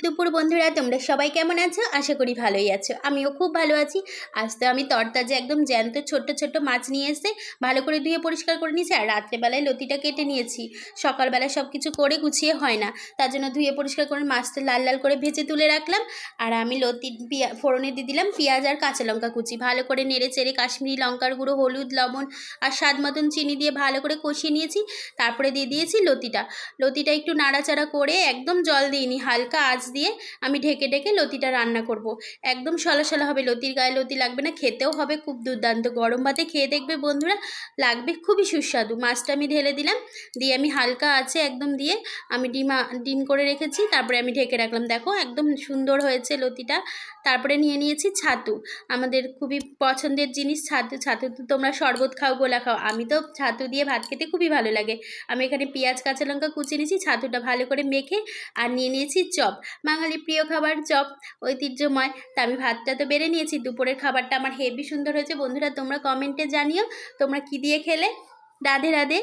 দুপুর বন্ধুরা, তোমরা সবাই কেমন আছো? আশা করি ভালোই আছো। আমিও খুব ভালো আছি। আজ তো আমি তরতাজা একদম জ্যান্ত ছোট্ট ছোট্ট মাছ নিয়ে এসে ভালো করে ধুয়ে পরিষ্কার করে নিয়েছি, আর রাত্রেবেলায় লতিটা কেটে নিয়েছি। সকালবেলা সব কিছু করে গুছিয়ে হয় না, তার জন্য ধুয়ে পরিষ্কার করে মাছটা লাল লাল করে ভেজে তুলে রাখলাম। আর আমি লতি ফোড়নে দিয়ে দিলাম পেঁয়াজ আর কাঁচা লঙ্কা কুচি, ভালো করে নেড়ে চেড়ে কাশ্মীরি লঙ্কার গুঁড়ো, হলুদ, লবণ আর স্বাদ মতন চিনি দিয়ে ভালো করে কষিয়ে নিয়েছি। তারপরে দিয়ে দিয়েছি লতিটা একটু নাড়াচাড়া করে, একদম জল দিইনি, হালকা আঁচ দিয়ে আমি ঢেকে ঢেকে লতিটা রান্না করব। একদম সলা সলা হবে, লতির গায়ে লতি লাগবে না, খেতেও হবে খুব দুর্দান্ত। গরম ভাতে খেয়ে দেখবে বন্ধুরা, লাগবে খুবই সুস্বাদু। মাছটা আমি ঢেলে দিলাম, দিয়ে আমি হালকা আছে একদম দিয়ে আমি ডিম করে রেখেছি, তারপরে আমি ঢেকে রাখলাম। দেখো একদম সুন্দর হয়েছে লতিটা। তারপরে নিয়ে নিয়েছি ছাতু, আমাদের খুবই পছন্দের জিনিস ছাতু তো তোমরা শরবত খাও, গোলা খাও, আমি তো ছাতু দিয়ে ভাত খেতে খুবই ভালো লাগে। আমি এখানে পেঁয়াজ কাঁচা লঙ্কা কুচিয়ে নিয়েছি, ছাতুটা ভালো করে মেখে আর নিয়ে নিয়েছি চপ, বাঙালি প্রিয় খাবার চপ, ঐতিহ্যময়। তা আমি ভাতটা তো বেড়ে নিয়েছি, দুপুরের খাবারটা আমার হেভি সুন্দর হয়েছে বন্ধুরা। তোমরা কমেন্টে জানিও তোমরা কি দিয়ে খেলে। রাধে রাধে।